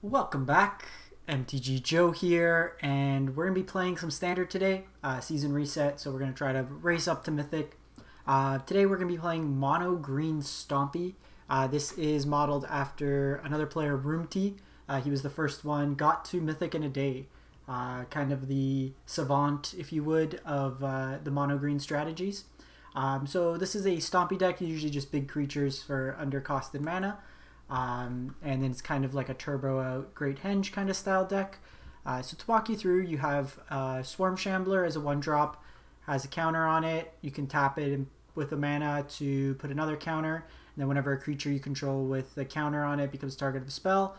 Welcome back, MTG Joe here, and we're going to be playing some Standard today, season reset, so we're going to try to race up to Mythic. Today we're going to be playing Mono Green Stompy. This is modeled after another player, Roomty. He was the first one, got to Mythic in a day, kind of the savant, if you would, of the Mono Green strategies. So this is a Stompy deck, usually just big creatures for undercosted mana. And then it's kind of like a turbo out Great Henge kind of style deck. So to walk you through, you have Swarm Shambler as a 1-drop, has a counter on it. You can tap it with a mana to put another counter, and then whenever a creature you control with a counter on it becomes target of a spell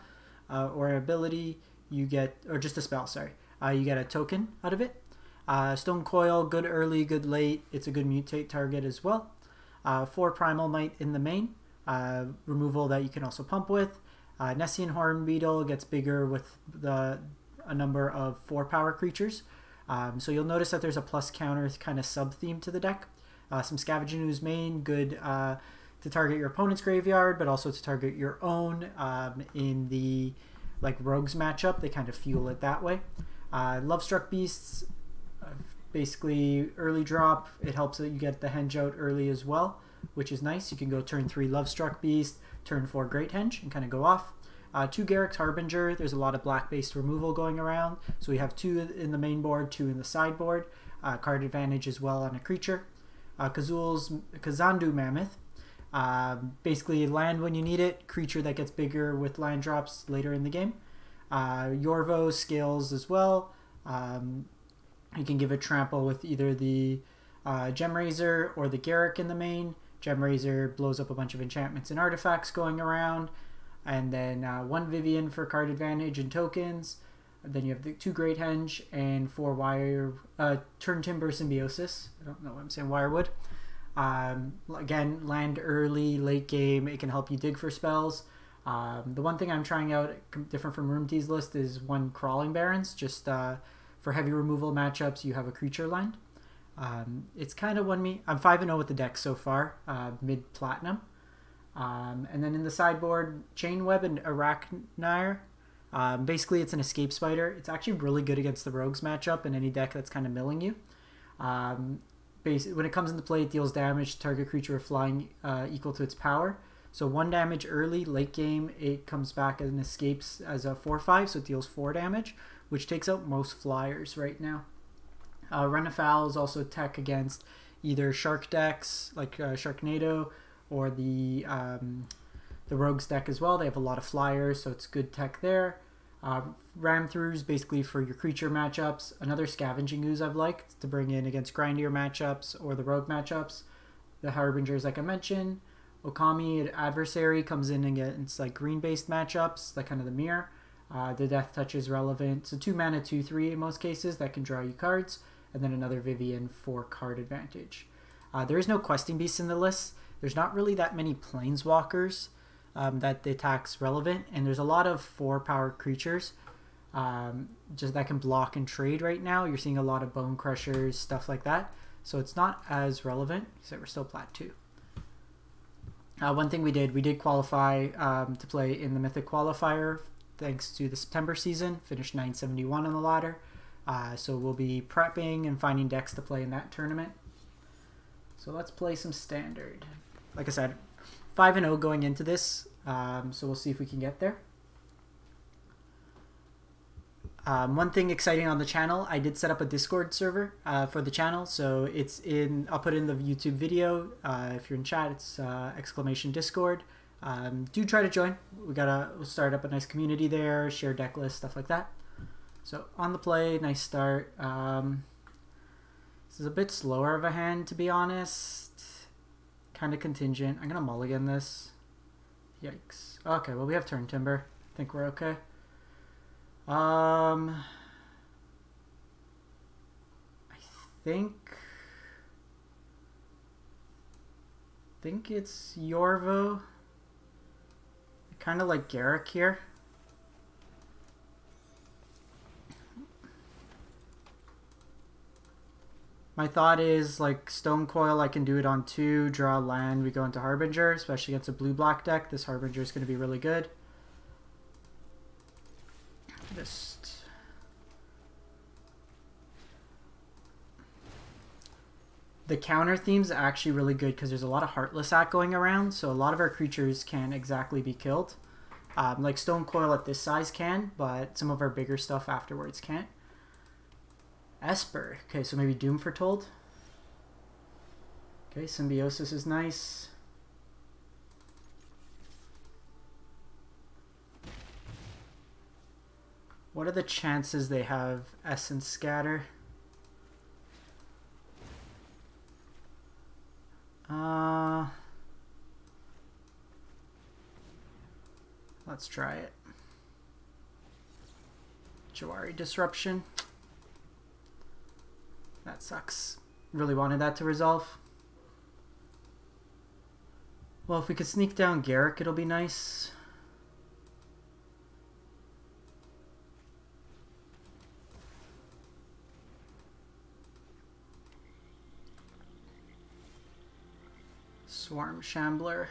or an ability, you get, or just a spell, sorry, you get a token out of it. Stonecoil, good early, good late. It's a good mutate target as well. 4 Primal Might in the main. Removal that you can also pump with. Nessian Hornbeetle gets bigger with a number of 4-power creatures. So you'll notice that there's a plus counter kind of sub-theme to the deck. Some Scavenging Ooze main, good to target your opponent's graveyard, but also to target your own in the Rogues matchup. They kind of fuel it that way. Lovestruck Beasts, basically early drop. It helps that you get the Henge out early as well, which is nice. You can go turn 3 Lovestruck Beast, turn 4 Great Henge, and kind of go off. 2 Garruk's Harbinger. There's a lot of black-based removal going around, so we have 2 in the main board, 2 in the sideboard. Card advantage as well on a creature. Kazandu Mammoth. Basically land when you need it, creature that gets bigger with land drops later in the game. Yorvo scales as well. You can give it trample with either the Gemrazer or the Garruk in the main. Gemrazer blows up a bunch of enchantments and artifacts going around, and then 1 Vivien for card advantage and tokens. And then you have the 2 Great Henge and 4 Turntimber Symbiosis. I don't know what I'm saying, Wirewood. Again, land early, late game. It can help you dig for spells. The one thing I'm trying out, different from Roomty's list, is 1 Crawling Barrens. Just for heavy removal matchups, you have a creature land. It's kind of won me. I'm 5-0 with the deck so far, mid-platinum. And then in the sideboard, Chainweb Aracnir. Basically, it's an escape spider. It's actually really good against the Rogues matchup and any deck that's kind of milling you. When it comes into play, it deals damage to target creature with flying equal to its power. So 1 damage early, late game, it comes back and escapes as a 4/5, so it deals 4 damage, which takes out most flyers right now. Run Afoul is also tech against either shark decks like Sharknado or the Rogues deck as well. They have a lot of flyers, so it's good tech there. Ram Throughs basically for your creature matchups. Another Scavenging Ooze I've liked to bring in against grindier matchups or the Rogue matchups. The Harbingers, like I mentioned. Oakhame Adversary comes in against green-based matchups, like kind of the mirror. The Death Touch is relevant. So 2 mana, 2/3 in most cases that can draw you cards. And then another Vivien for card advantage. There is no questing beast in the list. There's not really that many planeswalkers that the attack's relevant, and there's a lot of 4-power creatures just that can block and trade right now. You're seeing a lot of Bone Crushers, stuff like that. So it's not as relevant, except we're still plat 2. One thing we did qualify to play in the Mythic Qualifier thanks to the September season, finished 971 on the ladder. So we'll be prepping and finding decks to play in that tournament. So let's play some Standard. Like I said, 5-0 going into this, so we'll see if we can get there. One thing exciting on the channel, I did set up a Discord server for the channel, so it's in. I'll put in the YouTube video. If you're in chat, it's !Discord. Do try to join. We'll start up a nice community there, share deck lists, stuff like that. So on the play, nice start. This is a bit slower of a hand, to be honest. Kind of contingent. I'm gonna mulligan this. Yikes. Okay, well we have Turntimber. I think we're okay. I think it's Yorvo. I kind of like Garruk here. My thought is Stonecoil, I can do it on 2, draw land, we go into Harbinger, especially against a blue-black deck. This Harbinger is going to be really good. Just... The counter theme's actually really good because there's a lot of Heartless Act going around, so a lot of our creatures can't exactly be killed. Like Stonecoil at this size can, but some of our bigger stuff afterwards can't. Esper. Okay, so maybe Doom Foretold. Okay, Symbiosis is nice. What are the chances they have Essence Scatter? Let's try it. Jawari Disruption. That sucks. Really wanted that to resolve. Well, if we could sneak down Garruk, it'll be nice. Swarm Shambler.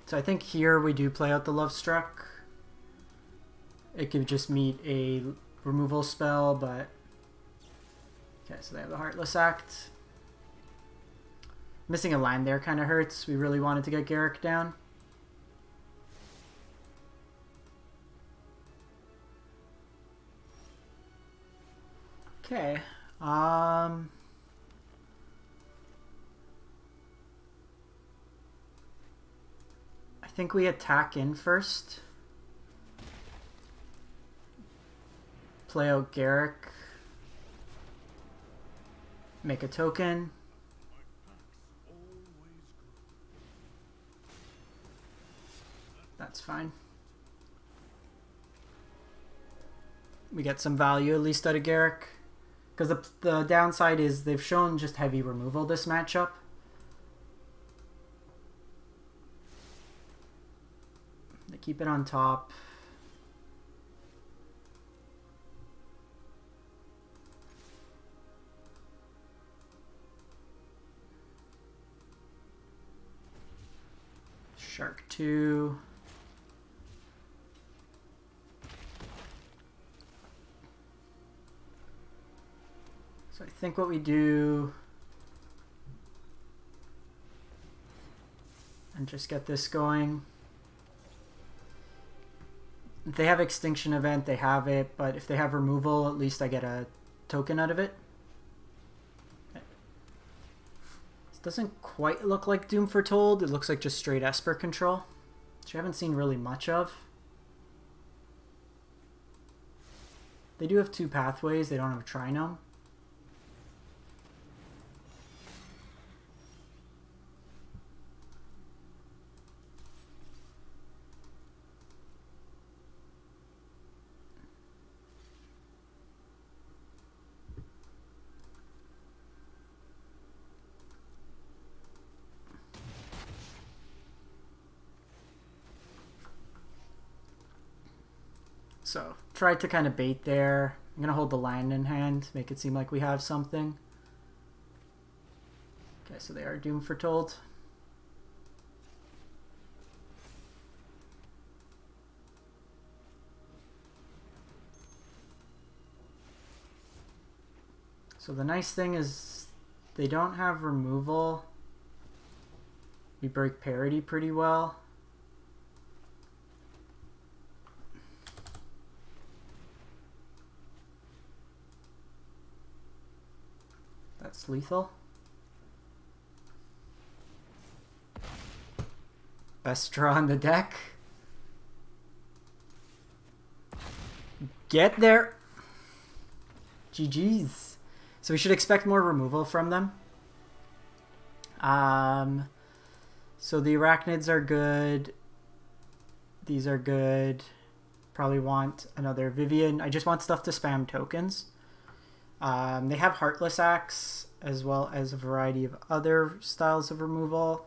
So I think here we do play out the Lovestruck. It could just meet a removal spell, but... Okay, so they have the Heartless Act. Missing a land there kind of hurts. We really wanted to get Garruk down. Okay. I think we attack in first. Play out Garruk. Make a token. That's fine. We get some value at least out of Garruk. Because the downside is they've shown just heavy removal this matchup. They keep it on top. Shark 2. So I think what we do, and just get this going. If they have Extinction Event, they have it, but if they have removal, at least I get a token out of it. Okay. This doesn't quite look like Doom Foretold. It looks like just straight Esper control, which I haven't seen really much of. They do have 2 pathways. They don't have Trinome. So, tried to kind of bait there. I'm going to hold the land in hand, make it seem like we have something. Okay, so they are Doom Foretold. So the nice thing is they don't have removal. We break parity pretty well. That's lethal. Best draw on the deck. Get there. GG's. So we should expect more removal from them. So the arachnids are good. These are good. Probably want another Vivien. I just want stuff to spam tokens. They have Heartless Axe as well as a variety of other styles of removal.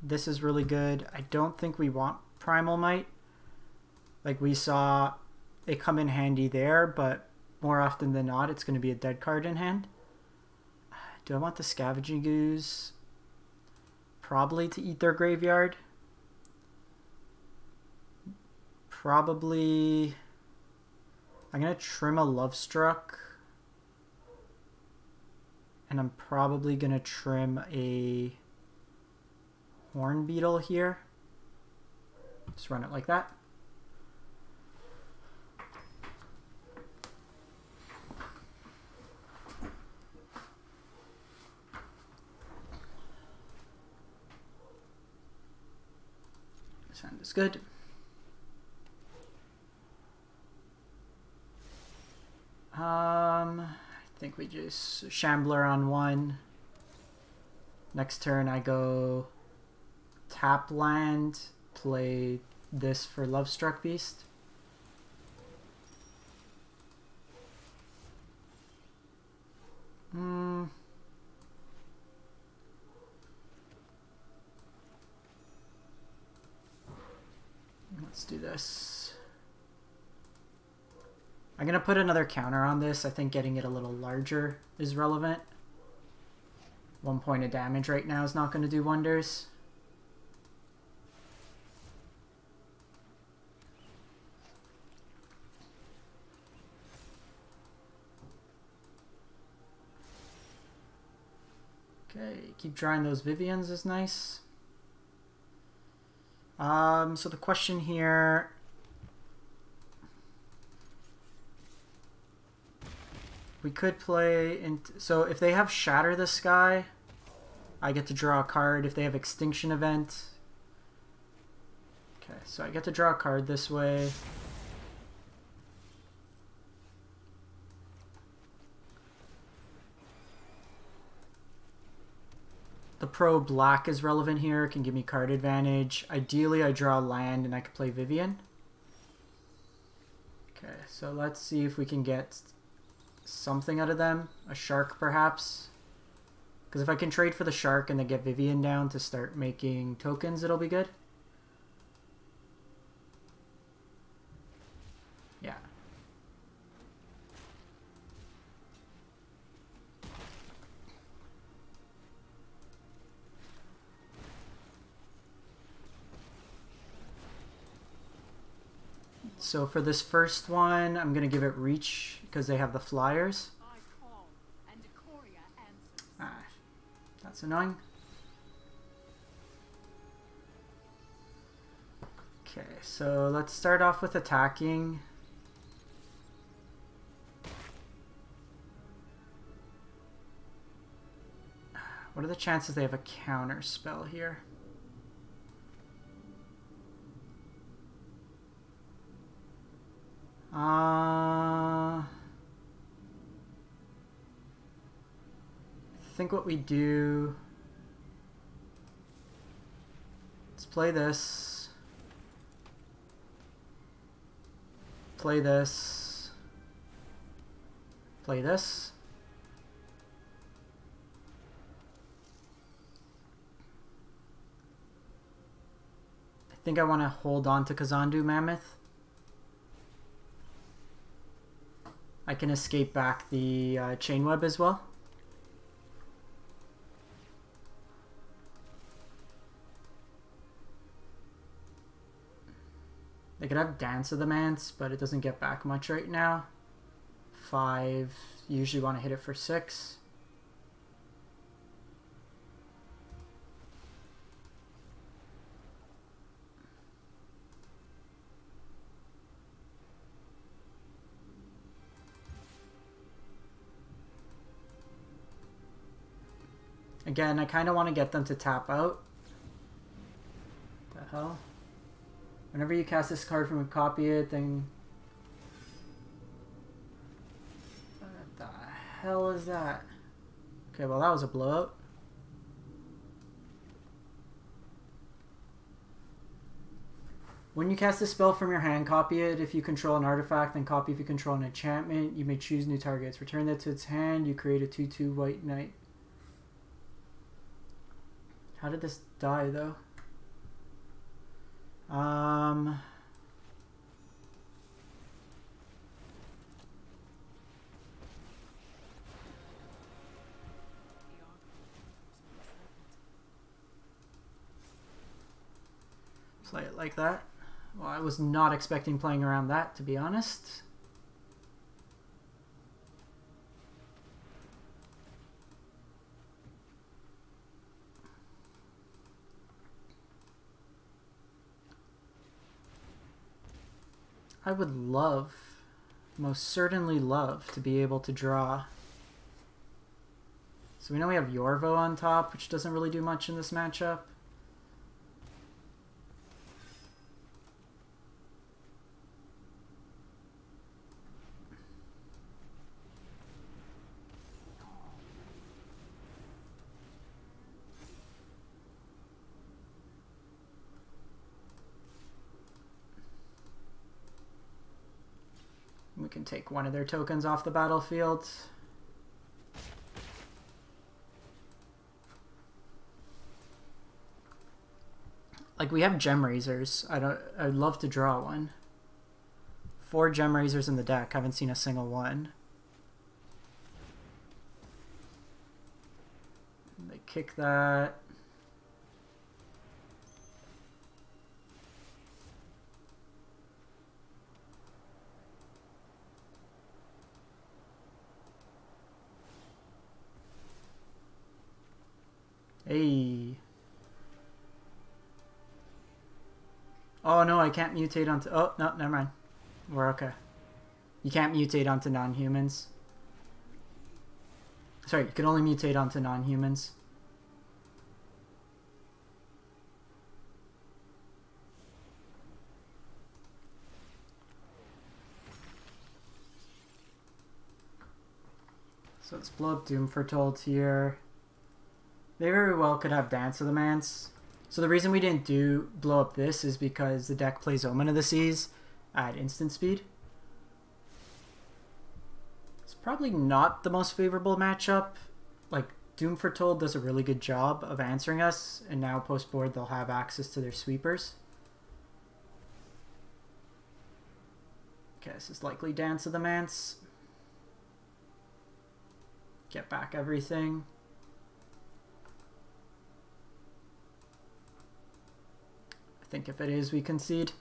This is really good. I don't think we want Primal Might. Like we saw it come in handy there, but more often than not, it's going to be a dead card in hand. Do I want the Scavenging Ooze? Probably to eat their graveyard. Probably... I'm going to trim a Lovestruck. And I'm probably going to trim a Hornbeetle here. Just run it like that. Sound is good. I think we just Shambler on one. Next turn I go tap land, play this for Lovestruck Beast. Let's do this. I'm going to put another counter on this. I think getting it a little larger is relevant. 1 point of damage right now is not going to do wonders. Okay, keep drawing those Viviens is nice. So the question here, we could play, so if they have Shatter the Sky, I get to draw a card. If they have Extinction Event, okay, so I get to draw a card this way. The pro black is relevant here, can give me card advantage. Ideally, I draw land and I could play Vivien. Okay, so let's see if we can get something out of them. A shark, perhaps. Because if I can trade for the shark and then get Vivien down to start making tokens, it'll be good. Yeah. So for this first one, I'm going to give it reach because they have the flyers. Ah, that's annoying. Okay, so let's start off with attacking. What are the chances they have a counter spell here? I think what we do, let's play this, play this, play this. I think I want to hold on to Kazandu Mammoth. I can escape back the Chainweb as well. They could have Dance of the Manse, but it doesn't get back much right now. 5, usually want to hit it for 6. Again, I kind of want to get them to tap out. What the hell? Whenever you cast this card from a copy it, then... What the hell is that? Okay, well that was a blowout. When you cast a spell from your hand, copy it. If you control an artifact, then copy if you control an enchantment. You may choose new targets. Return that to its hand. You create a 2/2 white knight. How did this die, though? play it like that. Well, I was not expecting playing around that, to be honest. I would love, most certainly love, to be able to draw. So we know we have Yorvo on top, which doesn't really do much in this matchup. We can take one of their tokens off the battlefield. Like, we have Gemrazers. I'd love to draw one. 4 Gemrazers in the deck. Haven't seen a single one. They kick that. Hey. Oh no, I can't mutate onto... Oh, no, never mind. We're okay. You can't mutate onto non-humans. Sorry, you can only mutate onto non-humans. So let's blow up Doom Foretold here. They very well could have Dance of the Manse. So the reason we didn't blow up this is because the deck plays Omen of the Seas at instant speed. It's probably not the most favorable matchup. Like, Doom Foretold does a really good job of answering us, and now post-board they'll have access to their sweepers. Okay, this is likely Dance of the Manse. Get back everything. I think if it is, we concede.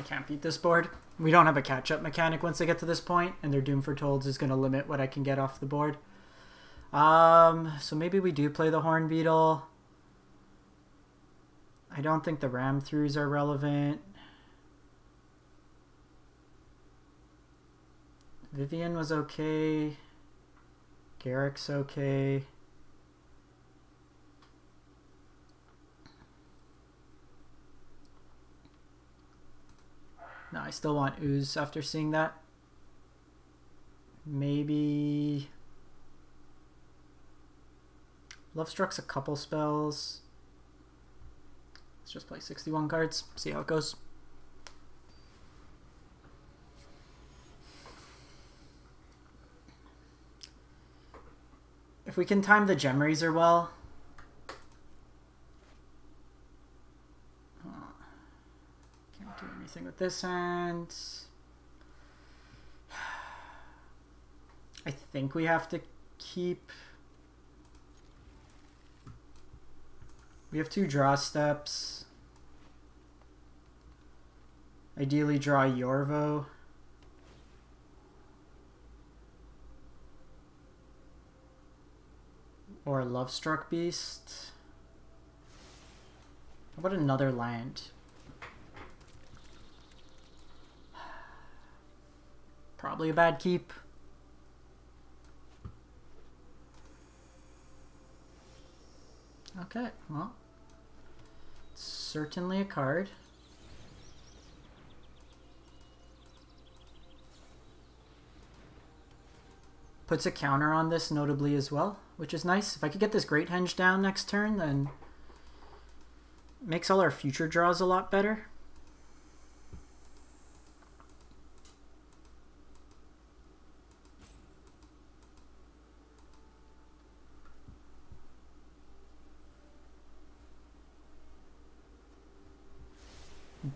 Can't beat this board. We don't have a catch-up mechanic once they get to this point, and their Doom Foretold is going to limit what I can get off the board. So maybe we do play the Hornbeetle. I don't think the Ram Throughs are relevant. Vivien was okay. Garruk's okay. No, I still want Ooze after seeing that. Maybe... Lovestruck's a couple spells. Let's just play 61 cards, see how it goes. If we can time the Gemrazer well... Anything with this hand. I think we have to keep... We have 2 draw steps. Ideally draw Yorvo. Or Lovestruck Beast. How about another land? Probably a bad keep. Okay, well, it's certainly a card. Puts a counter on this notably as well, which is nice. If I could get this Great Henge down next turn, then it makes all our future draws a lot better.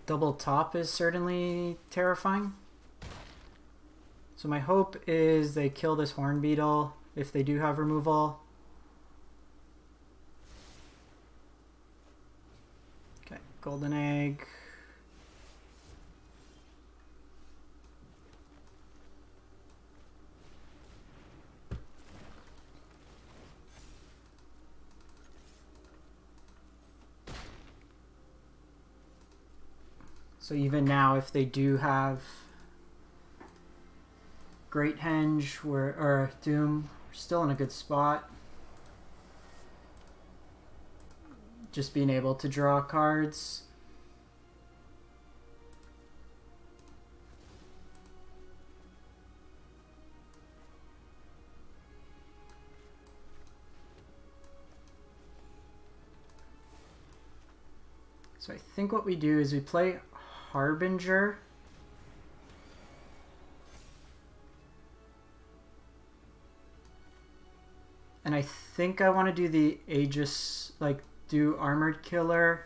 double top is certainly terrifying. So my hope is they kill this Hornbeetle if they do have removal. Okay, golden egg. So even now, if they do have Great Henge or Doom, we're still in a good spot. Just being able to draw cards. So I think what we do is we play Harbinger. And I think I want to do the Aegis, like do Armored Killer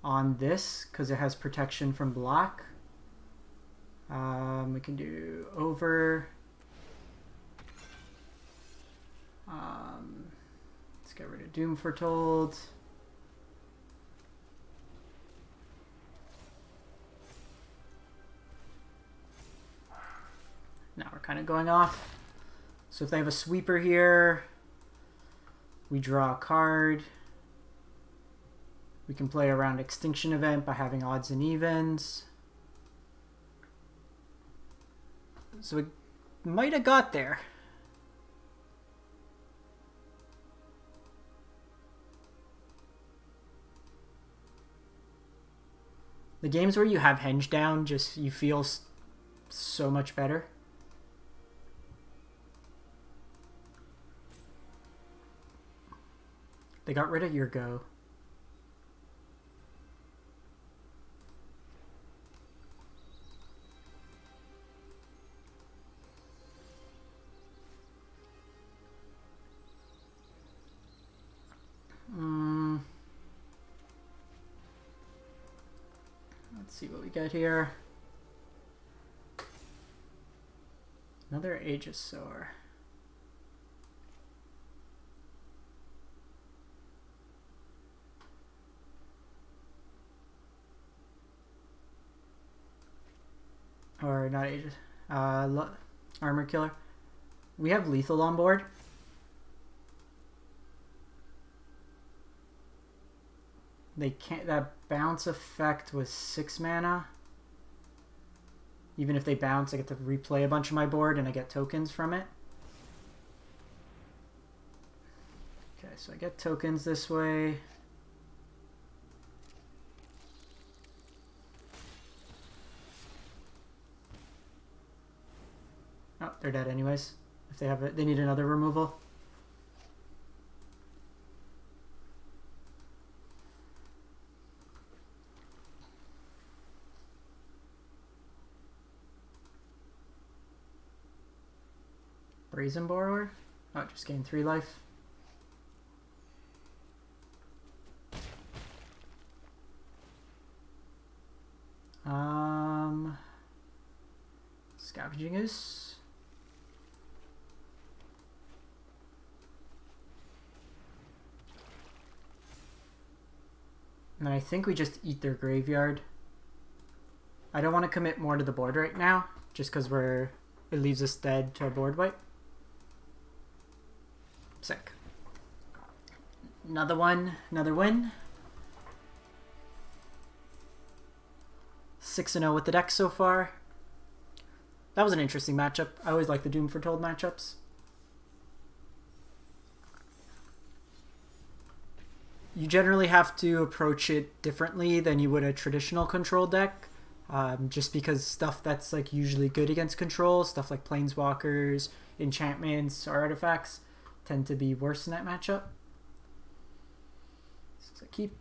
on this because it has protection from black. We can do over. Let's get rid of Doom Foretold. Now we're kind of going off. So if they have a sweeper here, we draw a card. We can play around Extinction Event by having odds and evens. So we might have got there. The games where you have Henge down, just you feel so much better. They got rid of your go. Let's see what we get here. Another Aegisaur. Or not Aegis, Armor Killer. We have lethal on board. They can't. That bounce effect was 6 mana. Even if they bounce, I get to replay a bunch of my board and I get tokens from it. Okay, so I get tokens this way. Oh, they're dead anyways. If they have it, they need another removal. Brazen Borrower? Oh, just gain 3 life. Scavenging Ooze. And then I think we just eat their graveyard. I don't want to commit more to the board right now, just because it leaves us dead to a board wipe. Sick. Another one, another win. 6-0 with the deck so far. That was an interesting matchup. I always like the Doom Foretold matchups. You generally have to approach it differently than you would a traditional control deck. Just because stuff that's like usually good against control, stuff like planeswalkers, enchantments, or artifacts, tend to be worse in that matchup. So keep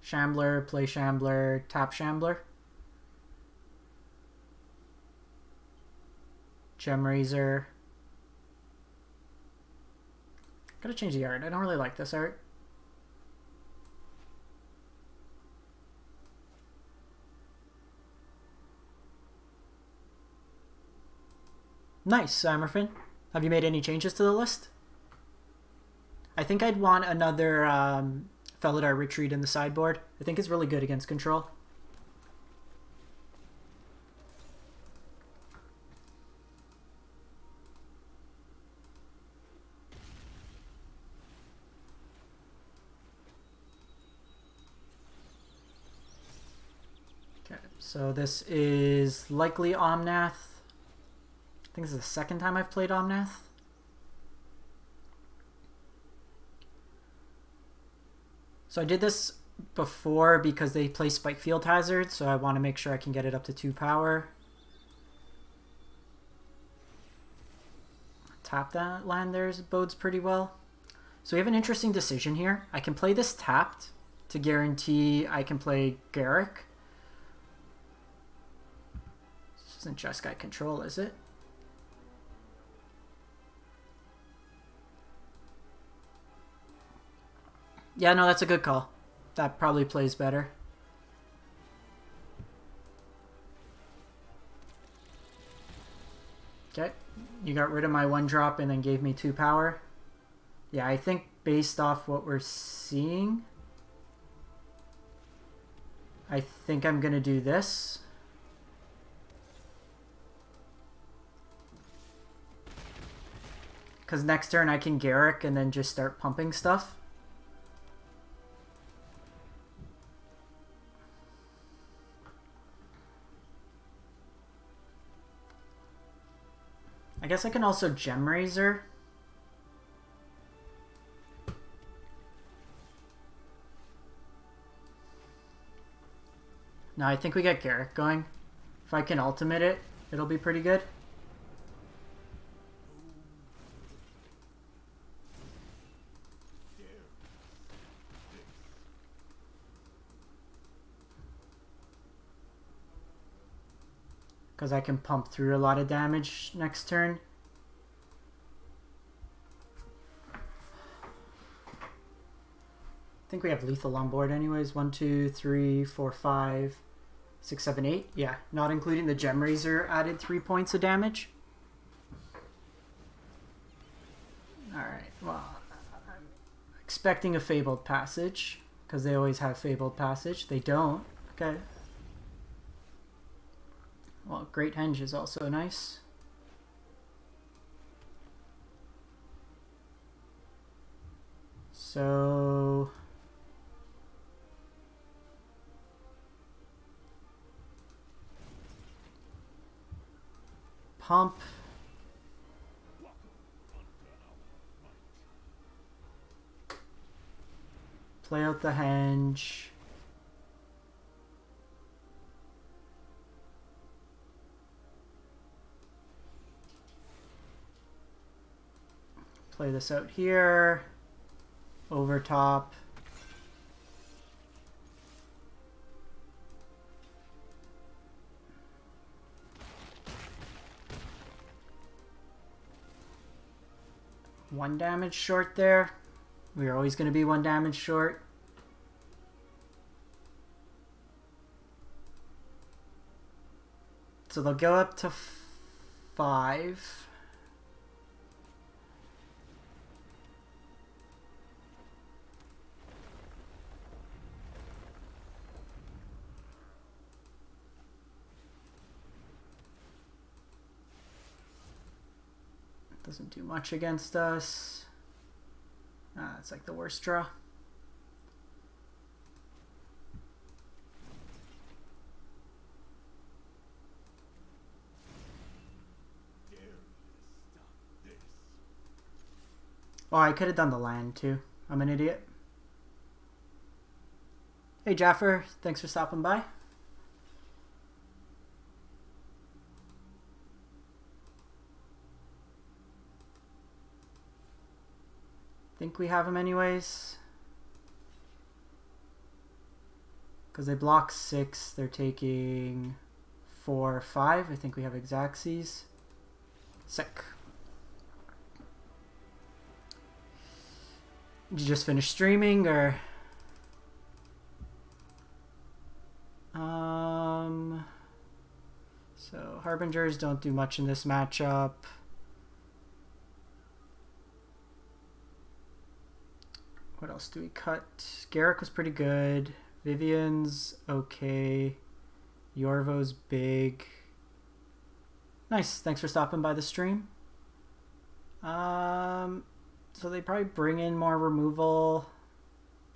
Shambler, play Shambler, tap Shambler. Gemrazer. Gotta change the art. I don't really like this art. Nice, Samerfin. Have you made any changes to the list? I think I'd want another Felidar Retreat in the sideboard. I think it's really good against control. Okay, so this is likely Omnath. I think this is the second time I've played Omnath. So I did this before because they play Spikefield Hazard, so I want to make sure I can get it up to 2 power. Tap that land there bodes pretty well. So we have an interesting decision here. I can play this tapped to guarantee I can play Garruk. This isn't just got control, is it? Yeah, no, that's a good call. That probably plays better. Okay, you got rid of my 1-drop and then gave me 2 power. Yeah, I think based off what we're seeing, I think I'm going to do this. Because next turn I can Garruk and then just start pumping stuff. I guess I can also Gemrazer. No, I think we get Garruk going. If I can ultimate it, it'll be pretty good. Because I can pump through a lot of damage next turn. I think we have lethal on board anyways. 1, 2, 3, 4, 5, 6, 7, 8. Yeah, not including the Gemrazer added 3 points of damage. Alright, well, I'm expecting a Fabled Passage, because they always have Fabled Passage. They don't. Okay. Well, Great Henge is also nice. So... pump. Play out the Henge. Play this out here. Over top. One damage short there. We are always going to be 1 damage short. So they'll go up to 5. Doesn't do much against us. It's like the worst draw. Oh, I could have done the land too. I'm an idiot. Hey Jaffer, thanks for stopping by. Think we have them anyways. Because they block 6, they're taking 4, 5. I think we have Exacxes. Sick. Did you just finish streaming or? So Harbingers don't do much in this matchup. What else do we cut? Garruk was pretty good. Vivien's okay. Yorvo's big. Nice. Thanks for stopping by the stream. So they probably bring in more removal.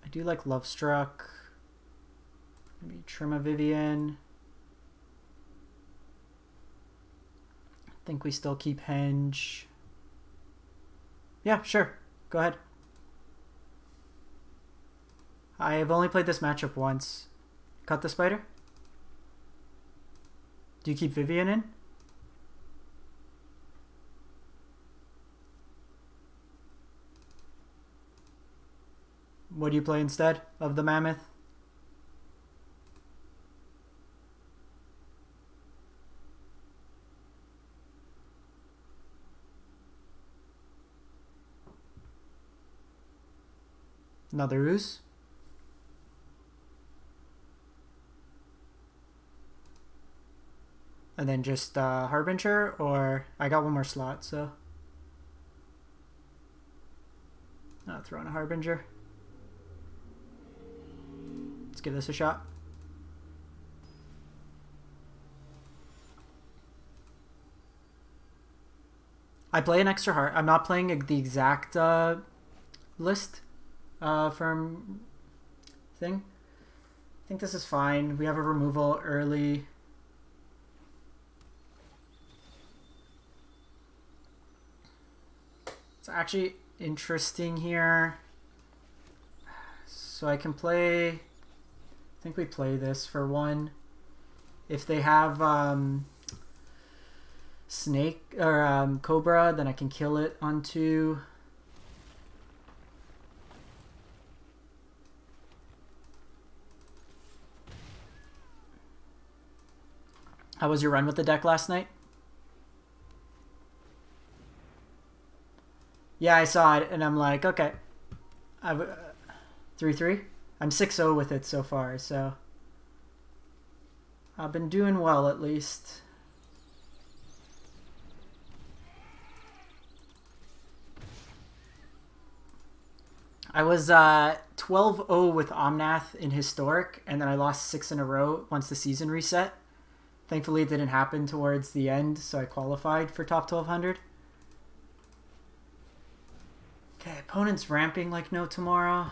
I do like Lovestruck. Maybe trim a Vivien. I think we still keep Henge. Yeah, sure. Go ahead. I have only played this matchup once. Cut the spider? Do you keep Vivien in? What do you play instead of the Mammoth? Another Ooze? And then just Harbinger, or I got one more slot, so I'll throw in a Harbinger. Let's give this a shot. I play an extra heart. I'm not playing the exact list from thing. I think this is fine. We have a removal early. It's actually interesting here. So I can play, I think we play this for one. If they have Snake or Cobra, then I can kill it on 2. How was your run with the deck last night? Yeah, I saw it, and I'm like, okay. 3-3? I'm 6-0 with it so far, so I've been doing well at least. I was 12-0 with Omnath in Historic, and then I lost 6 in a row once the season reset. Thankfully, it didn't happen towards the end, so I qualified for top 1200. Okay, opponent's ramping like no tomorrow. I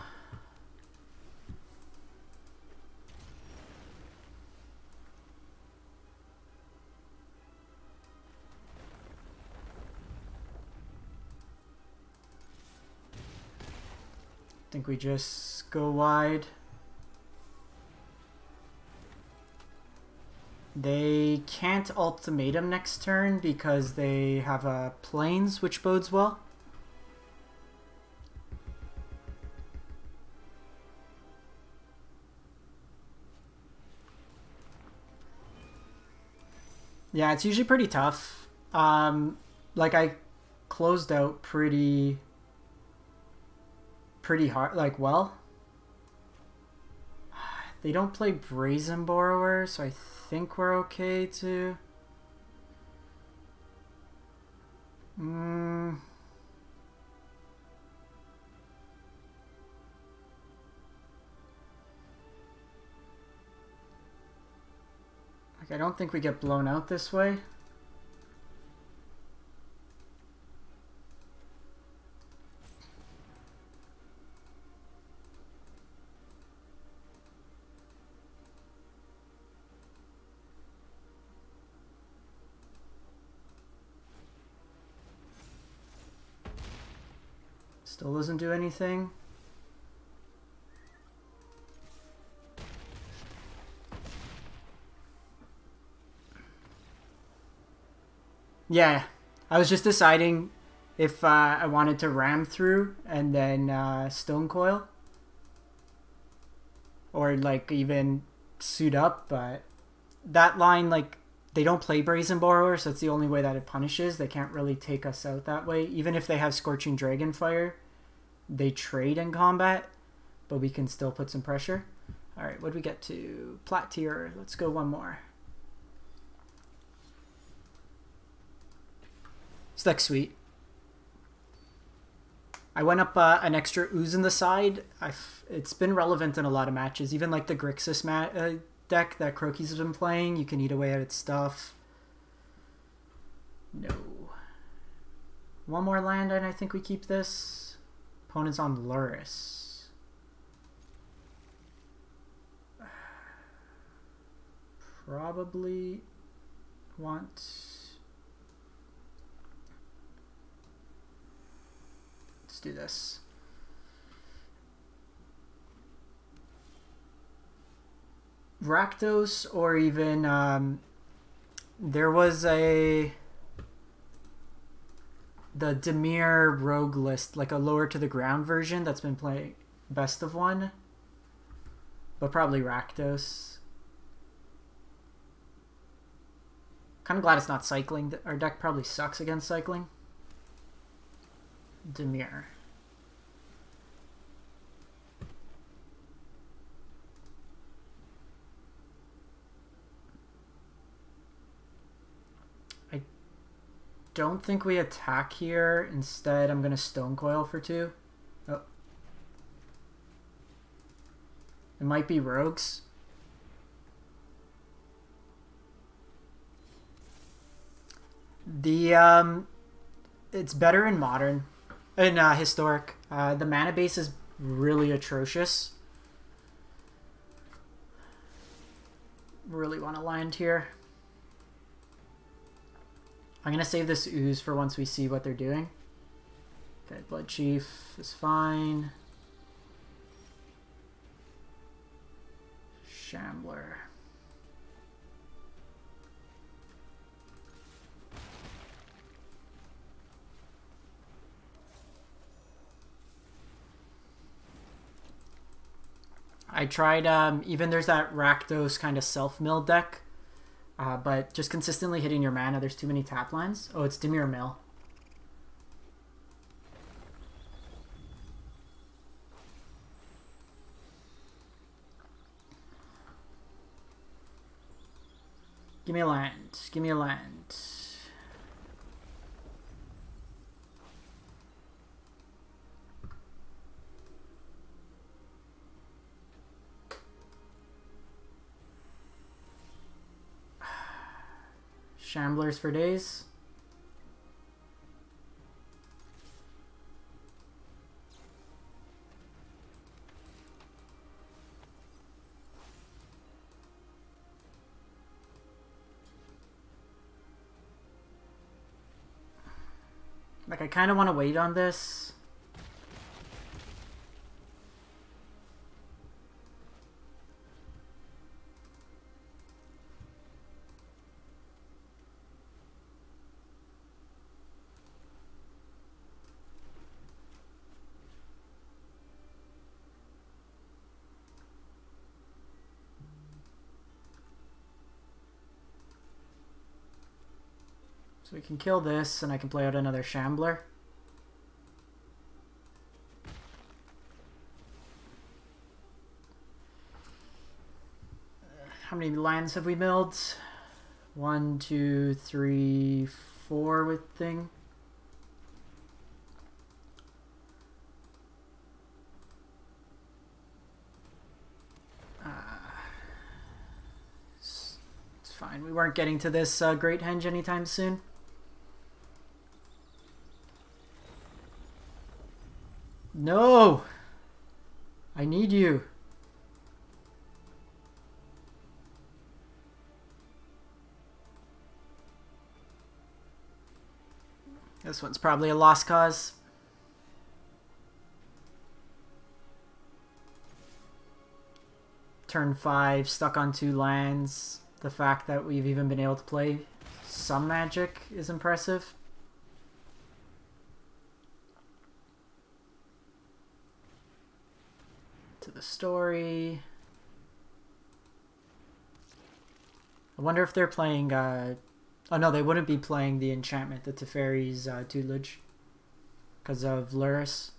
think we just go wide. They can't ultimatum next turn because they have a plains, which bodes well. Yeah, it's usually pretty tough. Like I closed out pretty hard, like well. They don't play Brazen Borrower, so I think we're okay to. Like I don't think we get blown out this way. Still doesn't do anything. Yeah, I was just deciding if I wanted to ram through and then Stonecoil. Or like even suit up, but that line, like, they don't play Brazen Borrower, so it's the only way that it punishes. They can't really take us out that way. Even if they have Scorching Dragonfire, they trade in combat, but we can still put some pressure. Alright, what do we get to? Plat tier. Let's go one more. This deck's sweet. I went up an extra Ooze in the side. It's been relevant in a lot of matches. Even like the Grixis deck that Croaky's has been playing, you can eat away at its stuff. No. One more land and I think we keep this. Opponent's on Lurrus. Probably want... Let's do this. Rakdos, or even there was the Dimir rogue list, like a lower to the ground version that's been playing best of one, but probably Rakdos. Kind of glad it's not cycling. Our deck probably sucks against cycling. Dimir. I don't think we attack here. Instead, I'm going to Stonecoil for 2. Oh. It might be rogues. It's better in modern. In historic. The mana base is really atrocious. Really want to land here. I'm going to save this Ooze for once we see what they're doing. Okay, Blood Chief is fine. Shambler. I tried, even there's that Rakdos kind of self-mill deck, but just consistently hitting your mana, there's too many tap lines. Oh, it's Dimir Mill. Give me a land. Give me a land. Shamblers for days. Like, I kind of want to wait on this. So we can kill this, and I can play out another Shambler. How many lands have we milled? 1, 2, 3, 4 with thing. It's fine. We weren't getting to this Great Henge anytime soon. No! I need you. This one's probably a lost cause. Turn 5, stuck on 2 lands. The fact that we've even been able to play some Magic is impressive. To the story. I wonder if they're playing... oh no, they wouldn't be playing the enchantment, the Teferi's tutelage, because of Lurrus.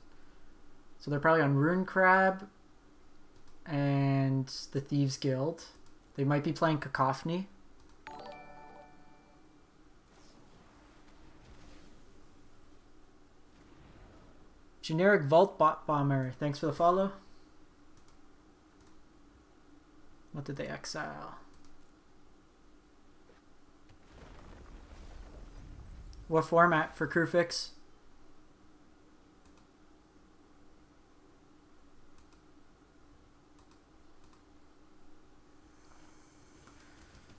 So they're probably on Rune Crab and the Thieves Guild. They might be playing Cacophony. Generic Vault Bot Bomber, thanks for the follow. What did they exile? What format for crew fix?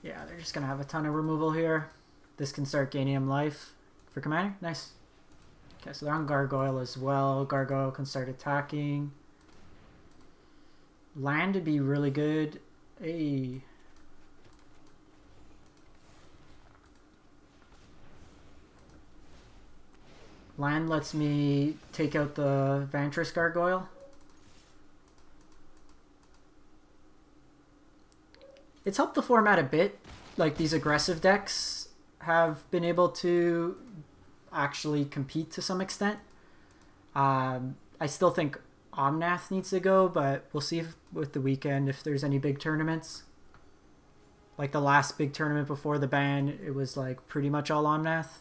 Yeah, they're just gonna have a ton of removal here. This can start gaining him life for commander. Nice. Okay, so they're on Gargoyle as well. Gargoyle can start attacking. Land would be really good. Hey. Land lets me take out the Vantress Gargoyle. It's helped the format a bit. Like, these aggressive decks have been able to actually compete to some extent. I still think Omnath needs to go, but we'll see with the weekend if there's any big tournaments. Like the last big tournament before the ban, it was like pretty much all Omnath.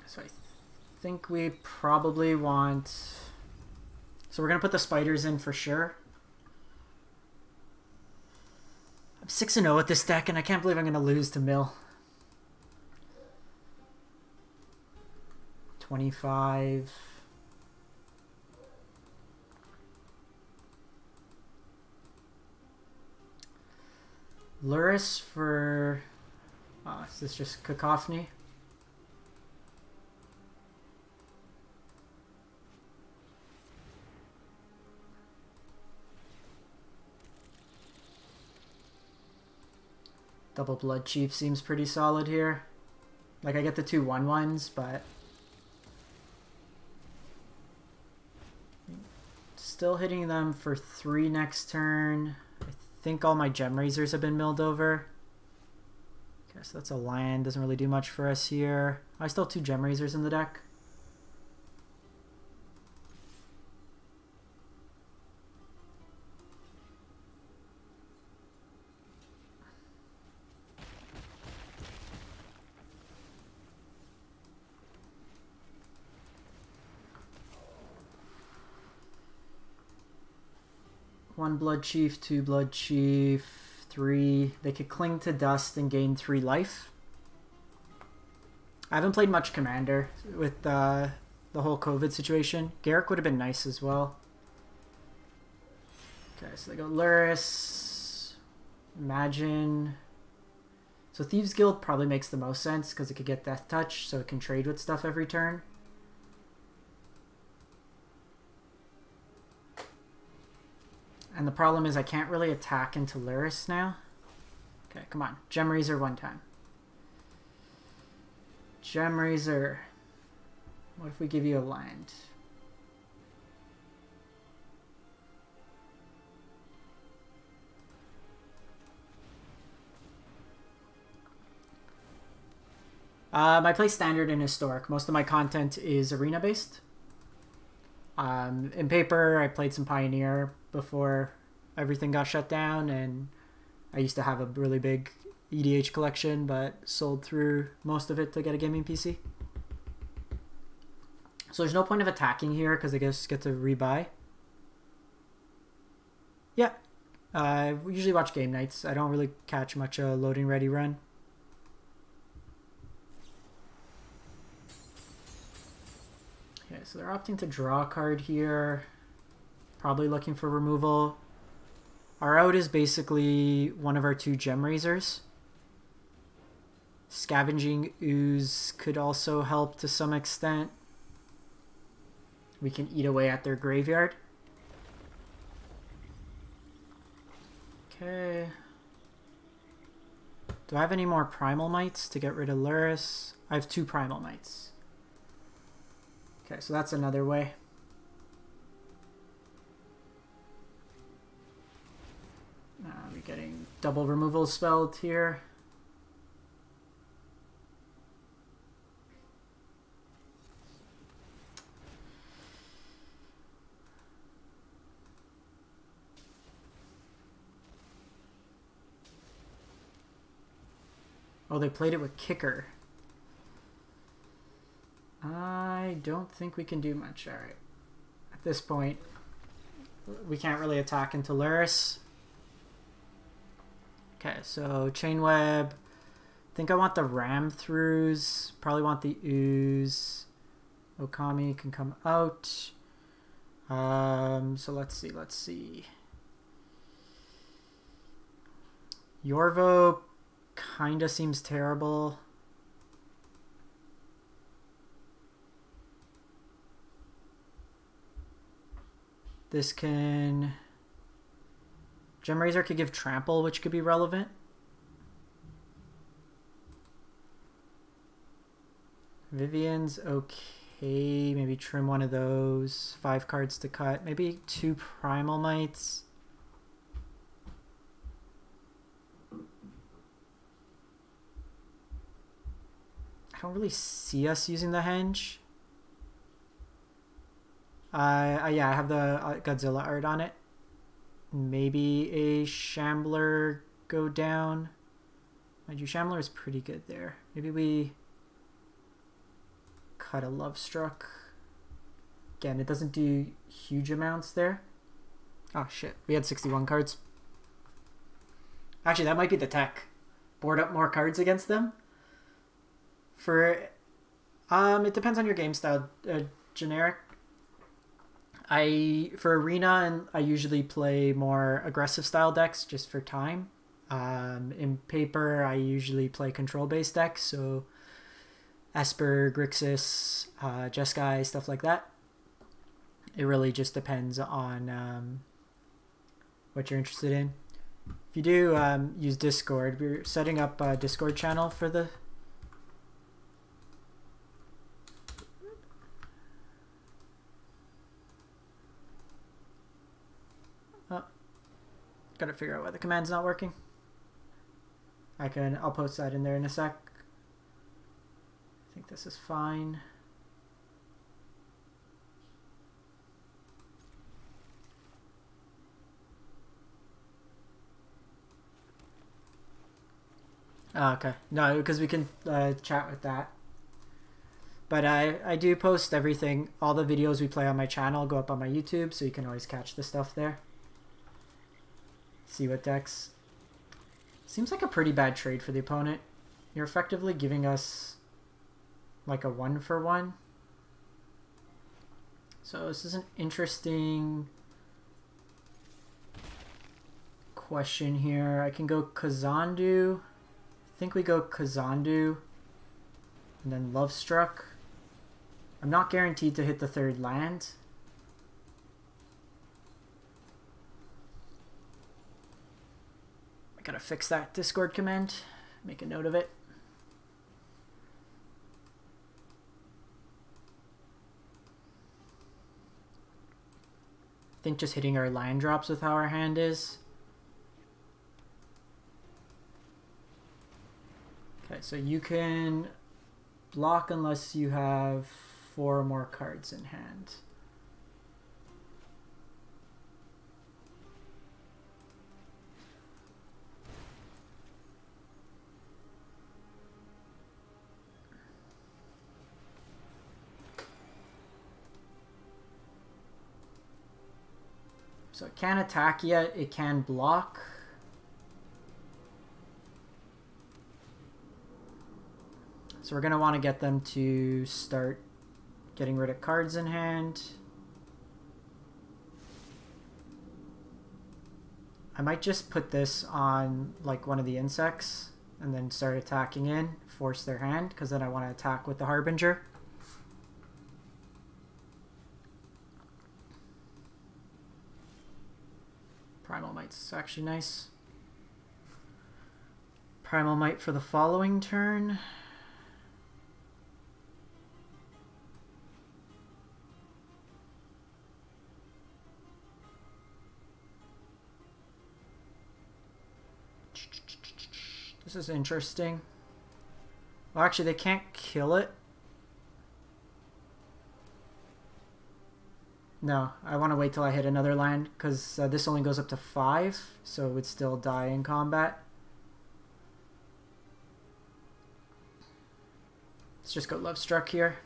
So I think we probably want... So we're going to put the spiders in for sure. I'm 6-0 at this deck, and I can't believe I'm going to lose to Mill. 25. Luris for... is this just Cacophony? Double Blood Chief seems pretty solid here. Like, I get the 2 1/1s, but... Still hitting them for 3 next turn. I think all my Gemrazers have been milled over. Okay, so that's a land. Doesn't really do much for us here. I still have 2 Gemrazers in the deck. One Blood Chief, 2 Blood Chief, 3. They could cling to dust and gain 3 life. I haven't played much Commander with the whole COVID situation. Garruk would have been nice as well. Okay, so they go Luris, Imagine. So Thieves Guild probably makes the most sense because it could get Death Touch, so it can trade with stuff every turn. And the problem is I can't really attack into Luris now. Okay, come on. Gemrazer 1 time. Gemrazer. What if we give you a land? I play Standard and Historic. Most of my content is arena based. In paper, I played some Pioneer before everything got shut down, and I used to have a really big EDH collection, but sold through most of it to get a gaming PC. So there's no point of attacking here because I just get to rebuy. Yeah, we usually watch game nights. I don't really catch much loading ready run. Okay, so they're opting to draw a card here. Probably looking for removal. Our out is basically one of our 2 Gemrazers. Scavenging Ooze could also help to some extent. We can eat away at their graveyard. Okay. Do I have any more Primal Mights to get rid of Luris? I have 2 Primal Mights. Okay, so that's another way. We're getting double removal spelled here. Oh, they played it with kicker. I don't think we can do much. All right. At this point, we can't really attack into Luris. Okay, so Chainweb. I think I want the ram throughs. Probably want the ooze. Oakhame can come out. So let's see. Yorvo kinda seems terrible. This can... Gemrazer could give trample, which could be relevant. Vivien's okay. Maybe trim one of those. 5 cards to cut. Maybe 2 Primal Mights. I don't really see us using the henge. Yeah, I have the Godzilla art on it. Maybe a Shambler go down. Mind you, Shambler is pretty good there. Maybe we cut a Lovestruck. Again, it doesn't do huge amounts there. Oh shit, we had 61 cards. Actually, that might be the tech. Board up more cards against them. For it depends on your game style. Generic. For arena, and I usually play more aggressive style decks just for time. In paper, I usually play control based decks, so Esper, Grixis, Jeskai, stuff like that. It really just depends on what you're interested in. If you do use Discord, we're setting up a Discord channel for the... Gotta figure out why the command's not working. I'll post that in there in a sec. I think this is fine. Oh, okay. No, because we can chat with that. But I do post everything. All the videos we play on my channel go up on my YouTube, so you can always catch the stuff there. See what decks. Seems like a pretty bad trade for the opponent. You're effectively giving us like a 1-for-1. So this is an interesting question here. I can go Kazandu. I think we go Kazandu and then Lovestruck. I'm not guaranteed to hit the 3rd land. I gotta fix that Discord command. Make a note of it. I think just hitting our line drops with how our hand is. Okay, so you can block unless you have 4 more cards in hand. So it can't attack yet, it can block. So we're going to want to get them to start getting rid of cards in hand. I might just put this on like one of the insects and then start attacking in, force their hand, because then I want to attack with the Harbinger. Primal Might's actually nice. Primal Might for the following turn. This is interesting. Well, actually, they can't kill it. No, I want to wait till I hit another land, because this only goes up to 5, so it would still die in combat. Let's just go Lovestruck here.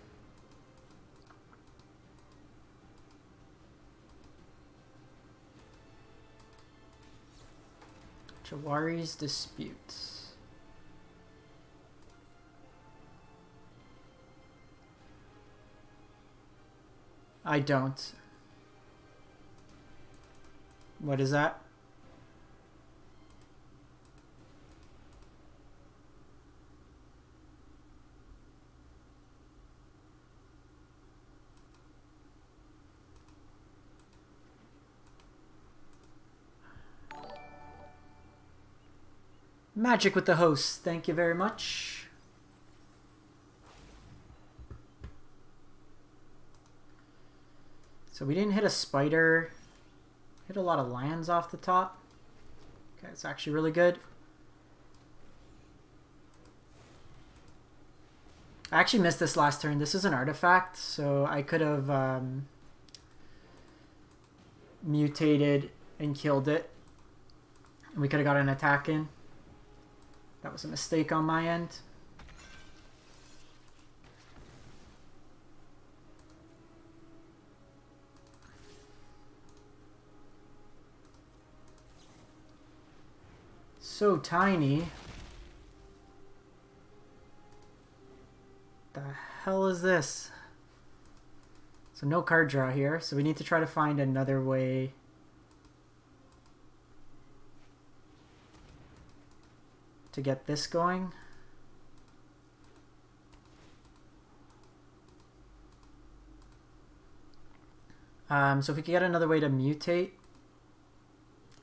Jawari's Dispute. I don't. What is that? Magic with the host. Thank you very much. So we didn't hit a spider. Hit a lot of lands off the top. Okay, it's actually really good. I actually missed this last turn. This is an artifact, so I could have mutated and killed it. And we could have got an attack in. That was a mistake on my end. So tiny. The hell is this? So no card draw here, so we need to try to find another way to get this going. So if we could get another way to mutate.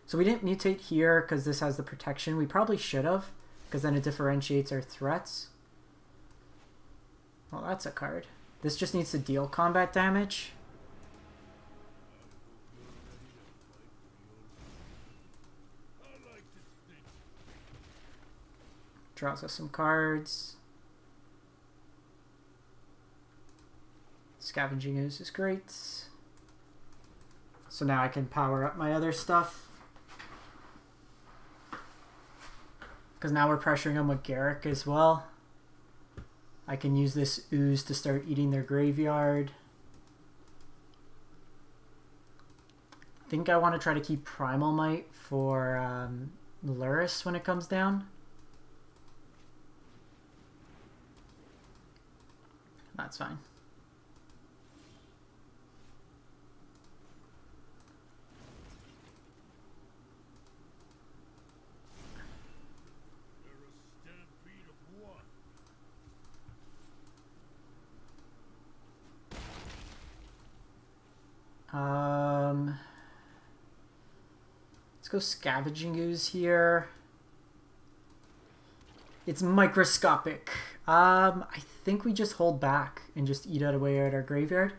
So we didn't mutate here because this has the protection. We probably should have, because then it differentiates our threats. Well, that's a card. This just needs to deal combat damage. Draws us some cards. Scavenging Ooze is great. So now I can power up my other stuff. Because now we're pressuring them with Garruk as well. I can use this ooze to start eating their graveyard. I think I want to try to keep Primal Might for Lurrus when it comes down. That's fine. Let's go Scavenging Ooze here. It's microscopic. I think we just hold back and just eat it away at our graveyard.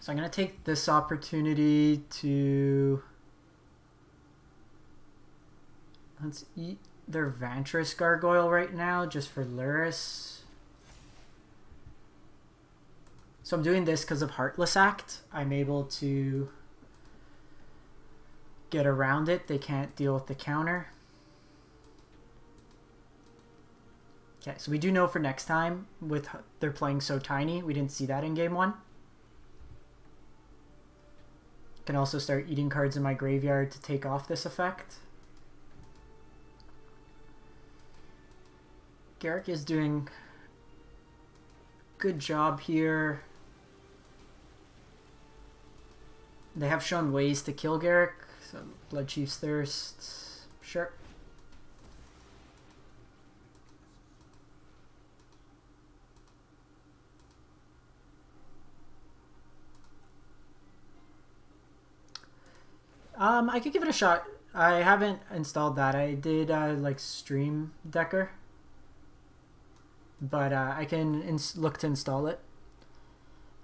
So I'm going to take this opportunity to... Let's eat their Vantress Gargoyle right now, just for Lurrus. So I'm doing this because of Heartless Act. I'm able to get around it. They can't deal with the counter. Okay, so we do know for next time, with they're playing so tiny, we didn't see that in game one. Can also start eating cards in my graveyard to take off this effect. Garruk is doing a good job here. They have shown ways to kill Garruk, so Bloodchief's Thirst, sure. I could give it a shot. I haven't installed that. I did like Stream Decker, but I can look to install it.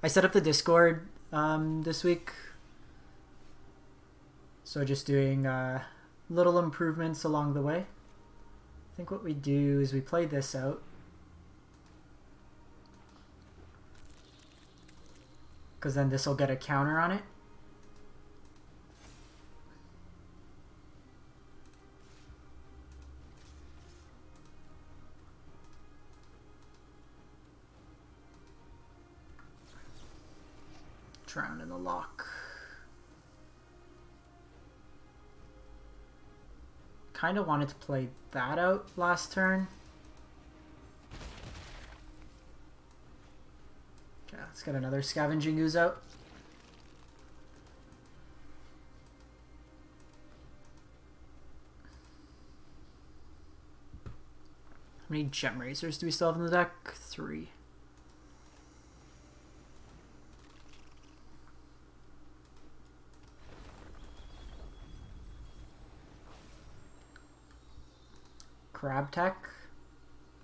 I set up the Discord this week. So just doing little improvements along the way. I think what we do is we play this out. Because then this will get a counter on it. Drown in the Loch. Kind of wanted to play that out last turn. Okay, let's get another Scavenging Ooze out. How many Gemrazers do we still have in the deck? 3. Crab tech.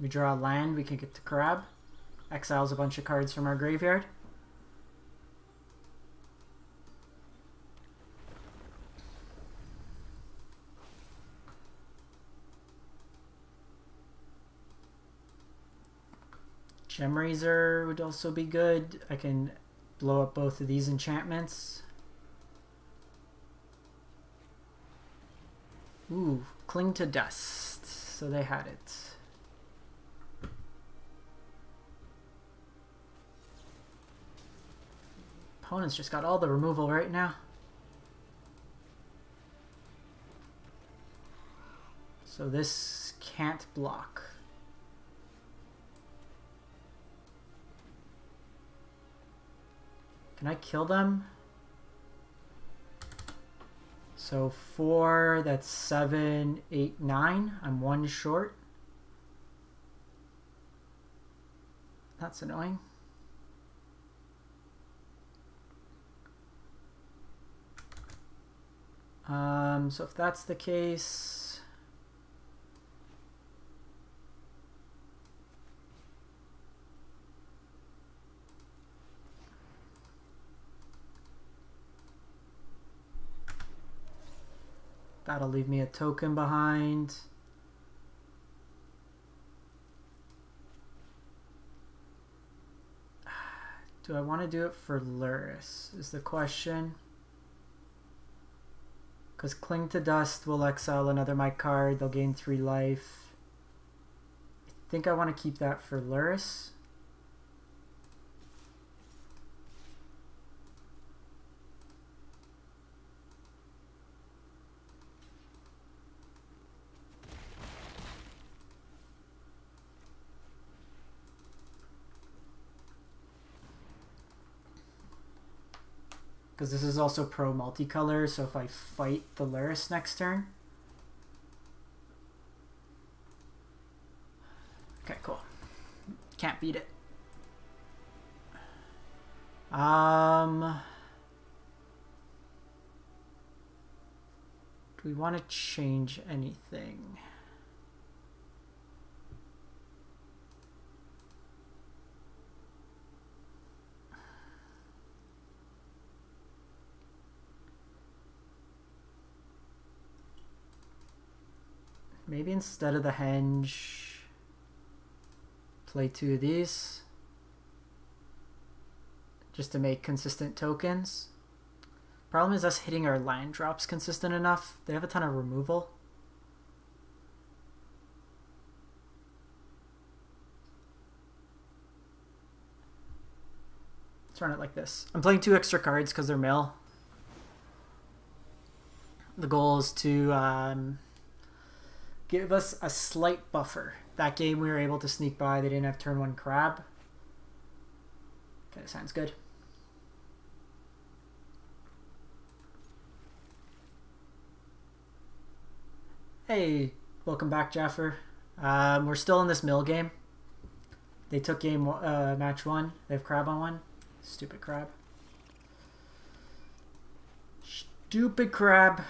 We draw a land, we can get to crab. Exiles a bunch of cards from our graveyard. Gemrazer would also be good. I can blow up both of these enchantments. Ooh, Cling to Dust. So they had it. Opponent's just got all the removal right now. So this can't block. Can I kill them? So 4, that's 7, 8, 9. I'm 1 short. That's annoying. So if that's the case, that'll leave me a token behind. Do I want to do it for Luris is the question. Because Cling to Dust will exile another my card. They'll gain 3 life. I think I want to keep that for Luris. Because this is also pro multicolor, so if I fight the Luris next turn. Okay, cool. Can't beat it. Do we want to change anything? Maybe instead of the Henge, play 2 of these. Just to make consistent tokens. Problem is us hitting our land drops consistent enough. They have a ton of removal. Let's run it like this. I'm playing 2 extra cards because they're mill. The goal is to give us a slight buffer. That game we were able to sneak by. They didn't have turn 1 crab. Okay, sounds good. Hey, welcome back, Jaffer. We're still in this mill game. They took match 1. They have crab on 1. Stupid crab. Stupid crab.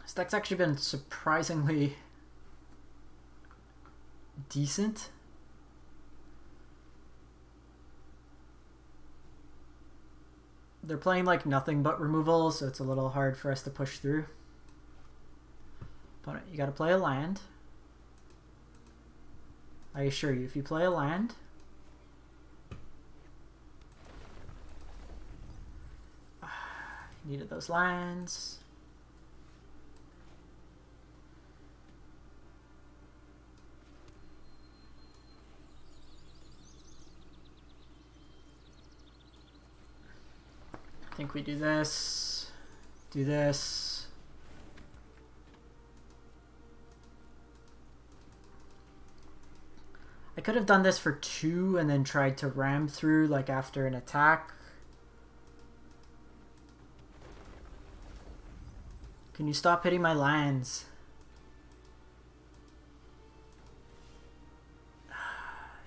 This deck's actually been surprisingly decent. They're playing like nothing but removal, so it's a little hard for us to push through. But you gotta play a land. I assure you, if you play a land, you needed those lands. think we do this. Do this. I could have done this for 2 and then tried to ram through like after an attack. Can you stop hitting my lands?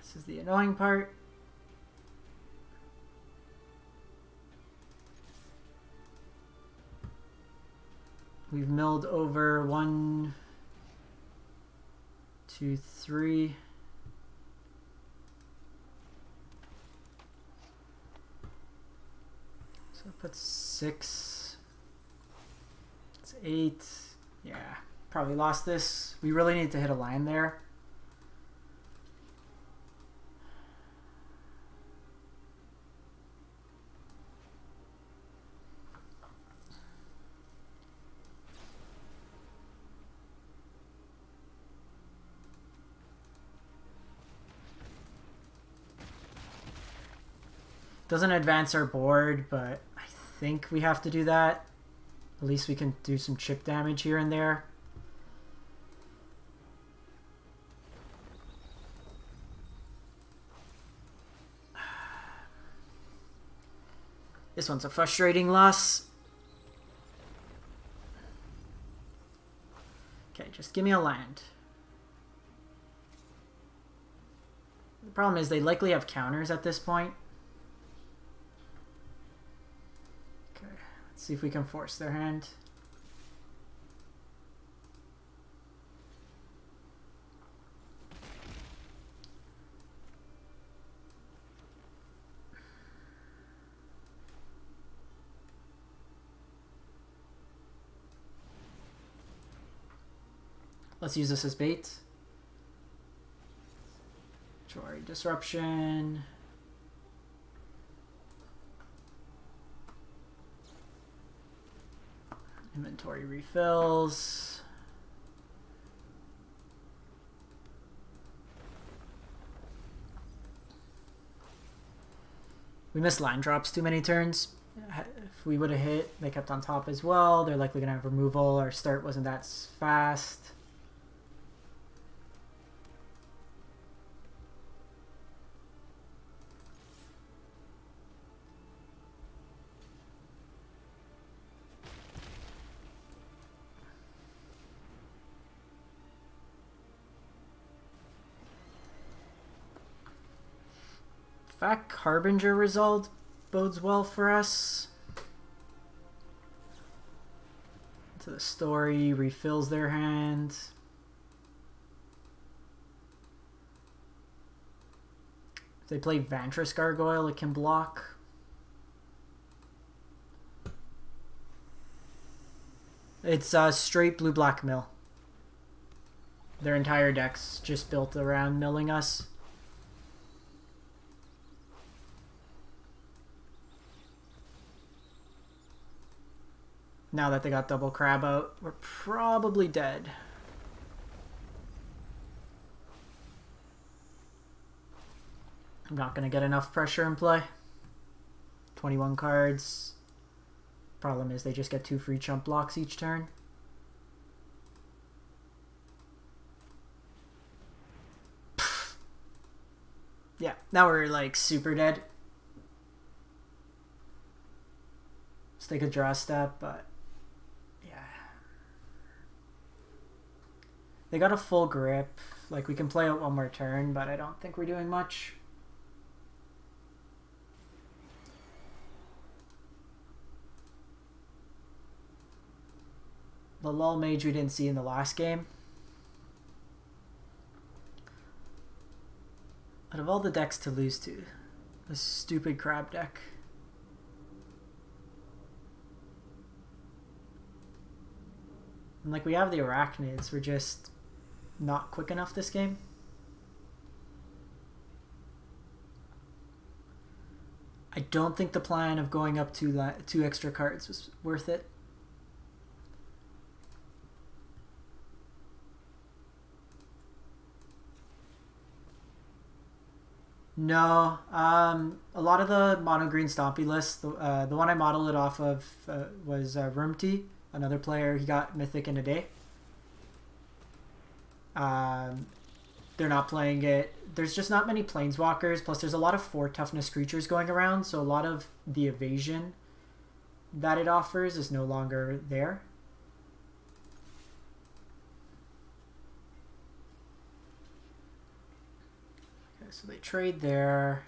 This is the annoying part. We've milled over 1, 2, 3. So put 6. It's 8. Yeah, probably lost this. We really need to hit a land there. Doesn't advance our board, but I think we have to do that. At least we can do some chip damage here and there. This one's a frustrating loss. Okay, just give me a land. The problem is they likely have counters at this point. See if we can force their hand. Let's use this as bait. Jory Disruption. Inventory refills. We missed line drops too many turns. If we would have hit, they kept on top as well. They're likely going to have removal. Our start wasn't that fast. Fact Harbinger result bodes well for us. To the story, refills their hand. If they play Vantress Gargoyle, it can block. It's straight blue-black mill. Their entire deck's just built around milling us. Now that they got double crab out, we're probably dead. I'm not going to get enough pressure in play. 21 cards. Problem is they just get 2 free chump blocks each turn. Yeah, now we're like super dead. Let's take a draw step, but yeah. They got a full grip. Like, we can play out one more turn, but I don't think we're doing much. The lull mage we didn't see in the last game. Out of all the decks to lose to, this stupid crab deck. And like, we have the Arachnids, we're just not quick enough this game. I don't think the plan of going up two extra cards was worth it. No, a lot of the mono green Stompy lists, the one I modeled it off of was Rumty, another player. He got Mythic in a day. They're not playing it. There's just not many Planeswalkers, plus there's a lot of 4 toughness creatures going around, so a lot of the evasion that it offers is no longer there. Okay, so they trade there.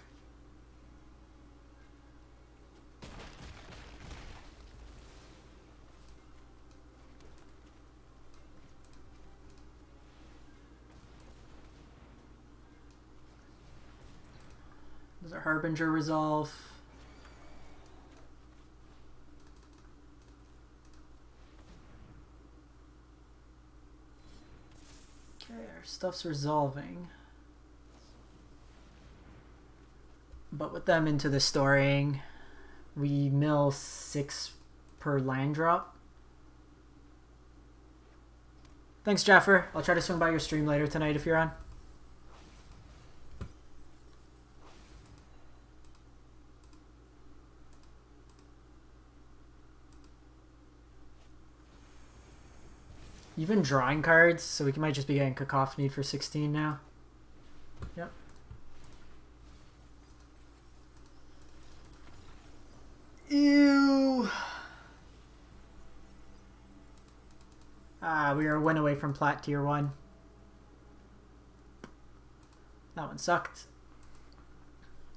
Does our Harbinger resolve? Okay, our stuff's resolving. But with them into the storing, we mill 6 per land drop. Thanks, Jaffer. I'll try to swing by your stream later tonight if you're on. You've been drawing cards, so we might just be getting Cacophony for 16 now. Yep. Ew. We are a win away from Plat Tier 1. That one sucked.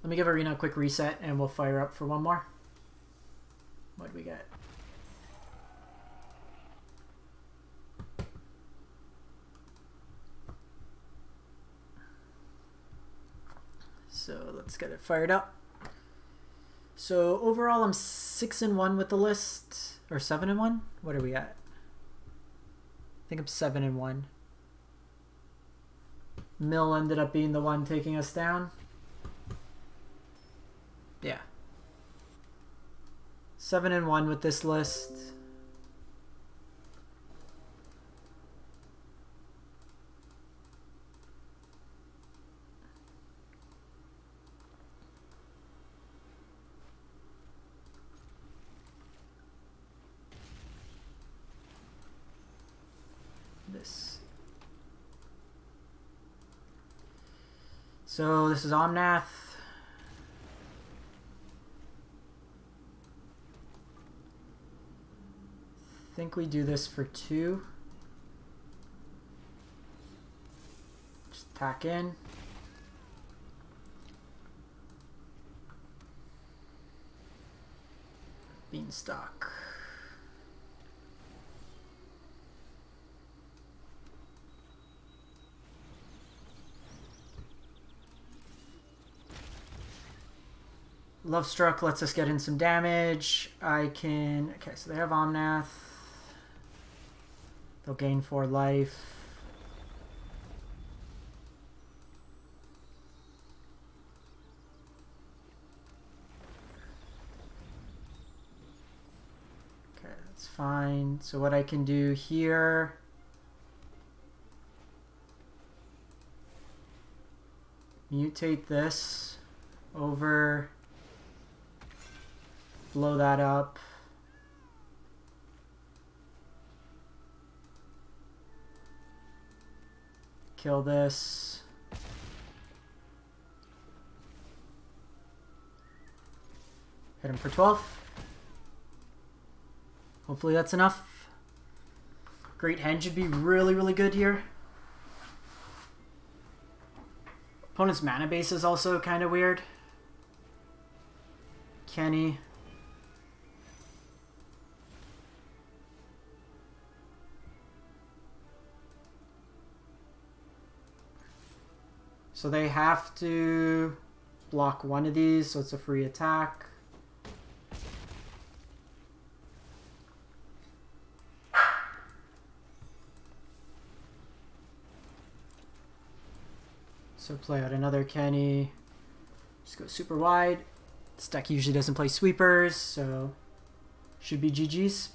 Let me give Arena a quick reset and we'll fire up for one more. What do we get? So let's get it fired up. So overall, I'm 6-1 with the list, or 7-1. What are we at? I think I'm 7-1. Mill ended up being the one taking us down. Yeah. 7-1 with this list. So this is Omnath. I think we do this for 2. Just tack in. Beanstalk. Lovestruck lets us get in some damage. I can... Okay, so they have Omnath. They'll gain 4 life. Okay, that's fine. So what I can do here... Mutate this over... Blow that up. Kill this. Hit him for 12. Hopefully that's enough. Great Henge would be really, really good here. Opponent's mana base is also kind of weird. Kenny. So they have to block one of these, so it's a free attack. So play out another Kenny. Just go super wide. This deck usually doesn't play sweepers, so should be GG's.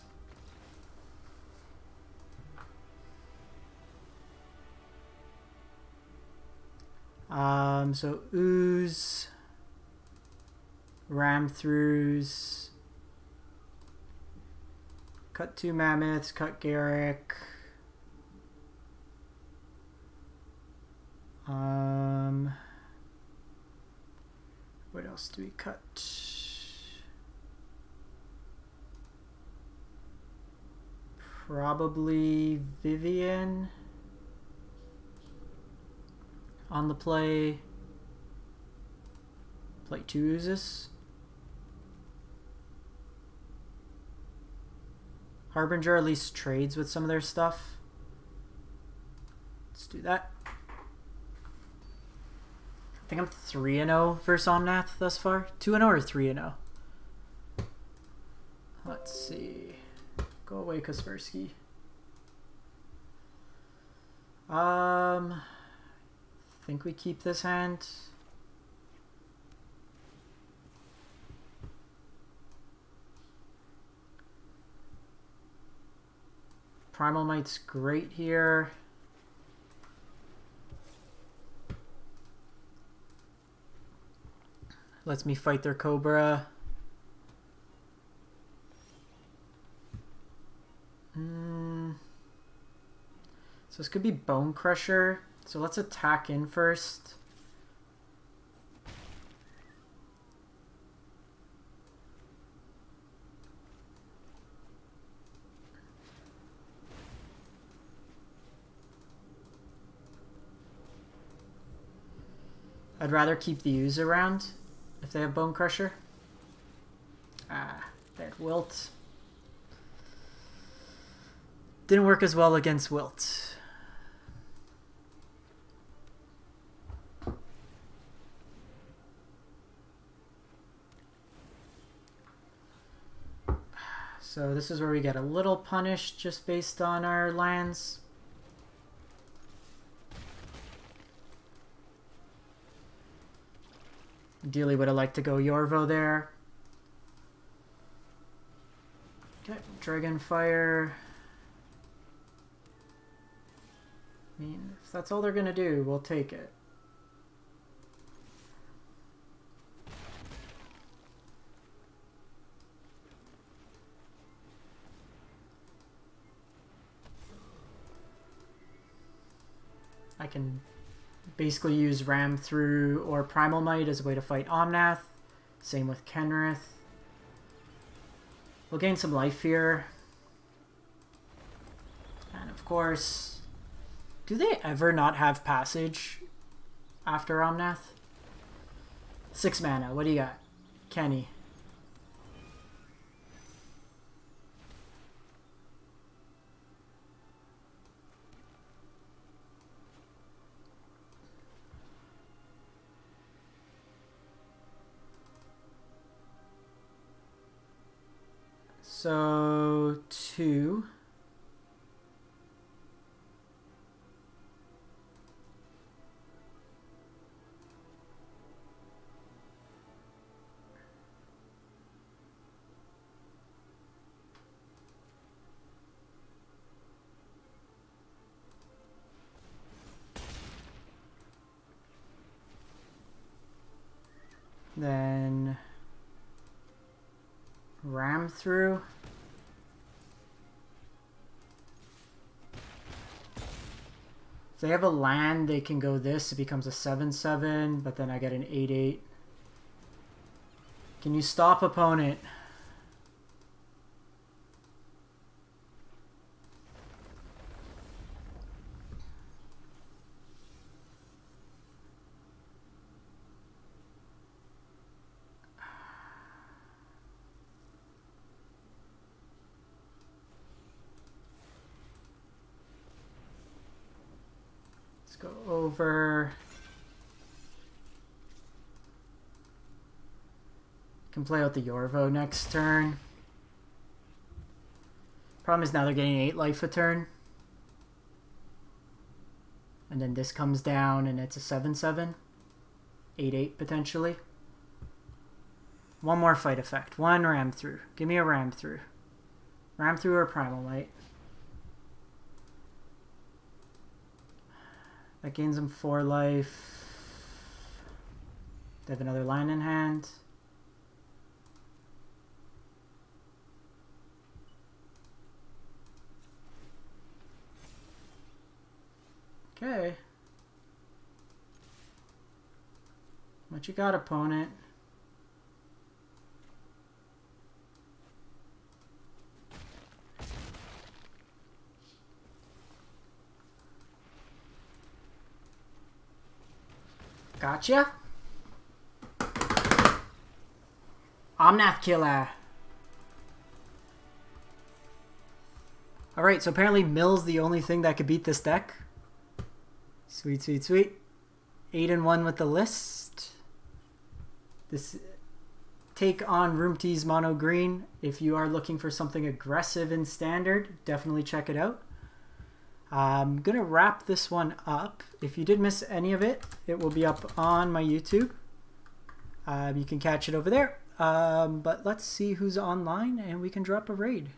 So Ooze, Ram Throughs, cut 2 Mammoths, cut Garruk. What else do we cut? Probably Vivien on the play. Play 2 Oozes. Harbinger at least trades with some of their stuff. Let's do that. I think I'm 3-0 versus Omnath thus far. 2-0 or 3-0? Let's see. Go away, Kaspersky. Think we keep this hand. Primal Might's great here. Lets me fight their Cobra. So this could be Bone Crusher. So let's attack in first. I'd rather keep the Ooze around if they have Bone Crusher. They had Wilt. Didn't work as well against Wilt. So this is where we get a little punished just based on our lands. Ideally would have liked to go Yorvo there. Okay, Dragonfire. I mean, if that's all they're gonna do, we'll take it. I can basically use Ram Through or Primal Might as a way to fight Omnath. Same with Kenrith. We'll gain some life here. And of course, do they ever not have passage after Omnath? 6 mana, what do you got? Kenny. So 2. Then Ram Through. If they have a land, they can go this. It becomes a 7/7, but then I get an 8/8. Can you stop, opponent? Go over. Can play out the Yorvo next turn. Problem is now they're getting 8 life a turn. And then this comes down and it's a 7/7. 8/8 potentially. One more fight effect. One Ram Through. Give me a Ram Through. Ram Through or Primal Might. That gains him 4 life. They have another line in hand. Okay. What you got, opponent? Gotcha. Omnath Killer. Alright, so apparently Mill's the only thing that could beat this deck. Sweet, sweet, sweet. 8-1 with the list. This take on Roomtee's Mono Green. If you are looking for something aggressive in Standard, definitely check it out. I'm going to wrap this one up. If you did miss any of it, it will be up on my YouTube. You can catch it over there. But let's see who's online and we can drop a raid.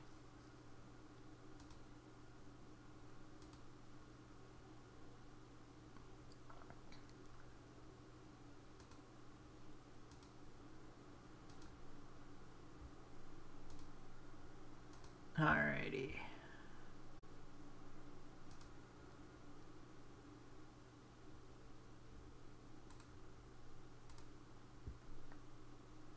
Alrighty.